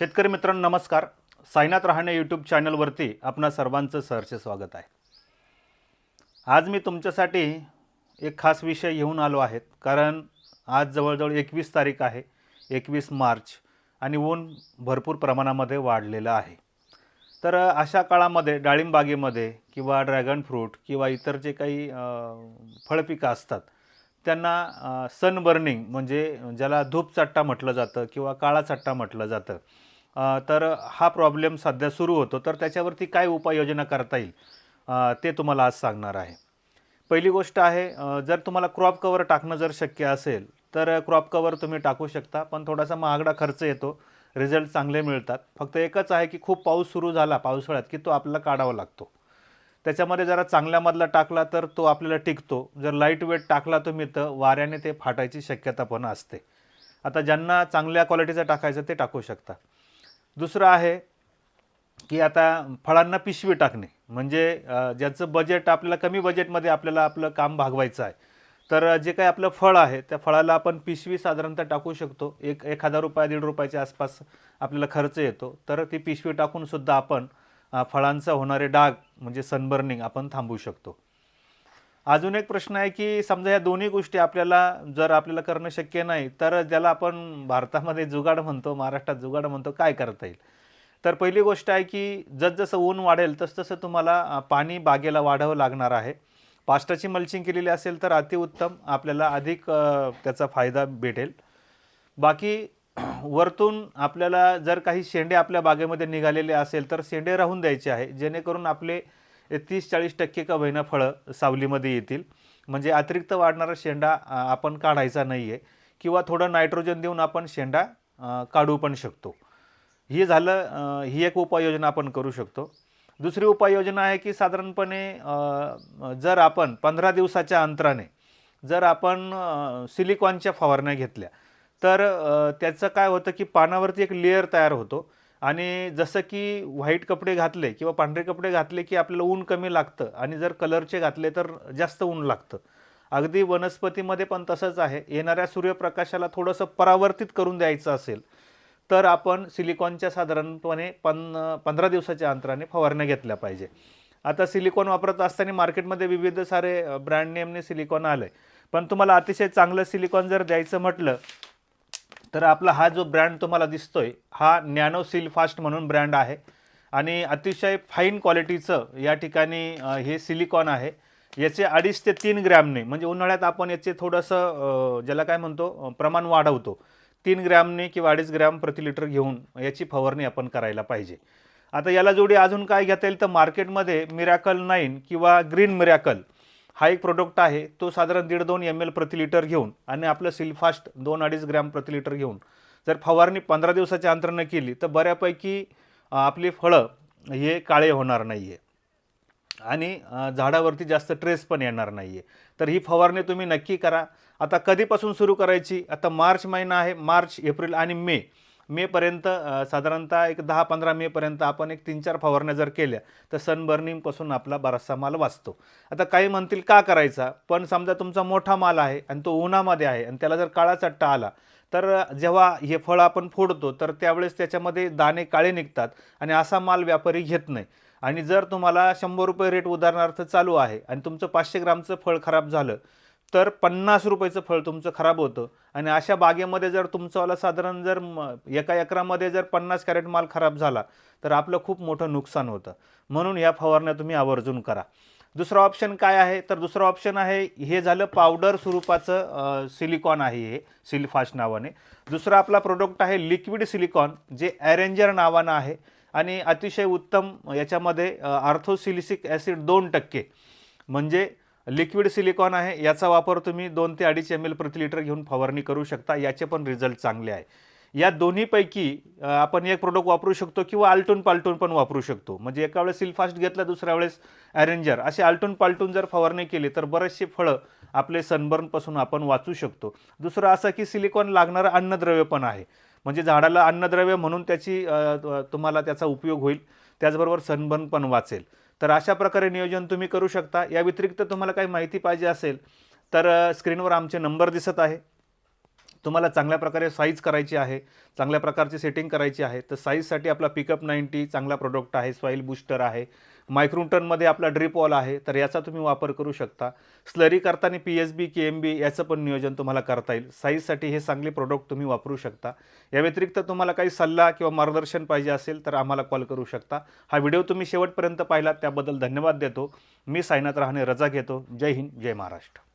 शेतकरी मित्रांनो नमस्कार. साईनाथ रहाणे यूट्यूब चॅनलवरती आपणा सर्वांचं सहर्ष स्वागत आहे. आज मी तुमच्यासाठी एक खास विषय घेऊन आलो आहे, कारण आज जवळजवळ 21 तारीख आहे, 21 मार्च, आणि ऊन भरपूर प्रमाणामध्ये वाढलेलं आहे. तर अशा काळामध्ये डाळिंबागेमध्ये किंवा ड्रॅगन फ्रूट किंवा इतर जे काही फळपिकं असतात त्यांना सनबर्निंग म्हणजे ज्याला धूप चट्टा म्हटलं जातं किंवा काळा चट्टा म्हटलं जातं, तर हा प्रॉब्लेम सध्या सुरू होतो. तर त्याच्यावरती काय उपाययोजना करता येईल ते तुम्हाला आज सांगणार आहे. पहिली गोष्ट आहे, जर तुम्हाला क्रॉप कव्हर टाकणं जर शक्य असेल तर क्रॉप कव्हर तुम्ही टाकू शकता, पण थोडासा महागडा खर्च येतो, रिझल्ट चांगले मिळतात. फक्त एकच आहे की खूप पाऊस सुरू झाला पावसाळ्यात की तो आपल्याला काढावा लागतो. त्याच्यामध्ये जरा चांगल्यामधला टाकला तर तो आपल्याला टिकतो. जर लाईट वेट टाकला तुम्ही तर वाऱ्याने ते फाटायची शक्यता पण असते. आता ज्यांना चांगल्या क्वालिटीचं टाकायचं ते टाकू शकता. दुसरं आहे की आता फळांना पिशवी टाकणे, म्हणजे ज्याचं बजेट आपल्याला कमी बजेटमध्ये आपल्याला आपलं काम भागवायचं आहे, तर जे काही आपलं फळ आहे त्या फळाला आपण पिशवी साधारणतः टाकू शकतो. एक ₹1000 ₹1.5 आसपास आपल्याला खर्च येतो. तर ती पिशवी टाकूनसुद्धा आपण फळांचा होणारे डाग म्हणजे सनबर्निंग आपण थांबवू शकतो. अजून एक प्रश्न आहे की समजा या दोन्ही गोष्टी आपल्याला करणं शक्य नाही, तर ज्याला आपण भारतामध्ये जुगाड म्हणतो, महाराष्ट्रात जुगाड म्हणतो, काय करता येईल? तर पहिली गोष्ट आहे की जसजसं ऊन वाढेल तसतसं तुम्हाला पाणी बागेला वाढावं लागणार आहे. पास्टाची मल्चिंग केलेली असेल तर अतिउत्तम, आपल्याला अधिक त्याचा फायदा भेटेल. बाकी वरतून आपल्याला जर काही शेंडे आपल्या बागेमध्ये निघालेले असेल तर शेंडे राहून द्यायचे आहे, जेणेकरून आपले 30-40% का होईना फळं सावलीमध्ये येतील. म्हणजे अतिरिक्त वाढणारा शेंडा आपण काढायचा नाही आहे, किंवा थोडं नायट्रोजन देऊन आपण शेंडा काढू पण शकतो. ही एक उपाययोजना आपण करू शकतो. दुसरी उपाययोजना आहे की साधारणपणे जर आपण 15 दिवसाच्या अंतराने जर आपण सिलिकॉनच्या फवारण्या घेतल्या तर त्याचं काय होतं की पानावरती एक लेयर तयार होतो, आणि जसं की व्हाईट कपडे घातले किंवा पांढरे कपडे घातले की आपल्याला ऊन कमी लागतं, आणि जर कलरचे घातले तर जास्त ऊन लागतं. अगदी वनस्पतीमध्ये पण तसंच आहे. येणाऱ्या सूर्यप्रकाशाला थोडंसं परावर्तित करून द्यायचं असेल तर आपण सिलिकॉनच्या साधारणपणे 15 दिवसाच्या अंतराने फवारण्या घेतल्या पाहिजे. आता सिलिकॉन वापरत असताना मार्केटमध्ये विविध सारे ब्रँड नेमने सिलिकॉन आलं आहे, पण तुम्हाला अतिशय चांगलं सिलिकॉन जर द्यायचं म्हटलं तर आपला हा जो ब्रँड तुम्हाला दिसतोय हा नॅनो सील फास्ट म्हणून ब्रँड आहे, आणि अतिशय फाईन क्वालिटीचं या ठिकाणी हे सिलिकॉन आहे. याचे 2.5 ते 3 ग्रॅमने, म्हणजे उन्हाळ्यात आपण याचे थोडंसं ज्याला काय म्हणतो प्रमाण वाढवतो, 3 ग्रॅमने किंवा 2.5 ग्रॅम प्रति लिटर घेऊन याची फवारणी आपण करायला पाहिजे. आता याला जोडी अजून काय घेता येईल तर मार्केटमध्ये मिरॅकल 9 किंवा ग्रीन मिरॅकल हा एक प्रोडक्ट आहे. तो साधारण 1.5-2 ml प्रति लिटर घेऊन आणि आपलं सिलफास्ट 2-2.5 ग्रॅम प्रति लिटर घेऊन जर फवारणी 15 दिवसाच्या अंतराने केली तर बऱ्यापैकी आपली फळं हे काळे होणार नाही आहे, आणि झाडावरती जास्त ट्रेस पण येणार नाही आहे. तर ही फवारणी तुम्ही नक्की करा. आता कधीपासून सुरू करायची? आता मार्च महिना आहे. मार्च, एप्रिल आणि मेपर्यंत साधारणतः एक 10-15 मेपर्यंत आपण एक 3-4 फवारण्या जर केल्या तर सनबर्निंगपासून आपला बराचसा माल वाचतो. आता काही म्हणतील का करायचा, पण समजा तुमचा मोठा माल आहे आणि तो उन्हामध्ये आहे आणि त्याला जर काळा चट्टा आला तर जेव्हा हे फळ आपण फोडतो तर त्यावेळेस त्याच्यामध्ये दाणे काळे निघतात, आणि असा माल व्यापारी घेत नाही. आणि जर तुम्हाला ₹100 रेट उदाहरणार्थ चालू आहे आणि तुमचं 500 ग्रामचं फळ खराब झालं तर ₹50चं फळ तुमचं खराब होतं. आणि अशा बागेमध्ये जर तुमचंवाला साधारण जर एका एकरामध्ये जर 50 कॅरेट माल खराब झाला तर आपलं खूप मोठं नुकसान होतं. म्हणून या फवारण्या तुम्ही आवर्जून करा. दुसरा ऑप्शन काय आहे तर दुसरा ऑप्शन आहे, हे झालं पावडर स्वरूपाचं सिलिकॉन आहे, हे सिलफास्ट नावाने. दुसरा आपला प्रोडक्ट आहे लिक्विड सिलिकॉन, जे ॲरेंजर नावानं आहे, आणि अतिशय उत्तम याच्यामध्ये आर्थोसिलिसिक ॲसिड 2% म्हणजे लिक्विड सिलिकॉन आहे. याचा वापर तुम्ही 2 ते 2.5 ml प्रति लिटर घेऊन फवारणी करू शकता. याचे पण रिझल्ट चांगले आहे. या दोन्हीपैकी आपण एक प्रोडक्ट वापरू शकतो किंवा आलटून पालटून पण वापरू शकतो. म्हणजे एका वेळेस सिलफास्ट घेतला, दुसऱ्या वेळेस ॲरेंजर, असे आलटून पालटून जर फवारणी केली तर बरेचसे फळं आपले सनबर्नपासून आपण वाचू शकतो. दुसरं असं की सिलिकॉन लागणारं अन्नद्रव्य पण आहे, म्हणजे झाडाला अन्नद्रव्य म्हणून तुम्हाला त्याचा उपयोग होईल, त्याचबरोबर सनबर्न पण वाचेल. तर अशा प्रकारे नियोजन तुम्ही करू शकता. या व्यतिरिक्त तुम्हाला काही माहिती पाहिजे असेल तर स्क्रीनवर आमचे नंबर दिसत आहे, तुम्हाला चांगल्या प्रकारे साईज करायची आहे, चांगल्या प्रकारची सेटिंग करायची आहे, तर साईजसाठी आपला पिकअप 90 चांगला प्रोडक्ट आहे, सॉईल बूस्टर आहे, मायक्रोटनमध्ये आपला ड्रिप वॉल आहे, तर याचा तुम्ही वापर करू शकता. स्लरी करताना PSB KMB याचं पण नियोजन तुम्हाला करता येईल. साईजसाठी हे चांगले प्रोडक्ट तुम्ही वापरू शकता. या व्यतिरिक्त तुम्हाला काही सल्ला किंवा मार्गदर्शन पाहिजे असेल तर आम्हाला कॉल करू शकता. हा व्हिडिओ तुम्ही शेवटपर्यंत पाहिलात त्याबद्दल धन्यवाद देतो. मी साईनाथ रहाणे रजा घेतो. जय हिंद, जय महाराष्ट्र.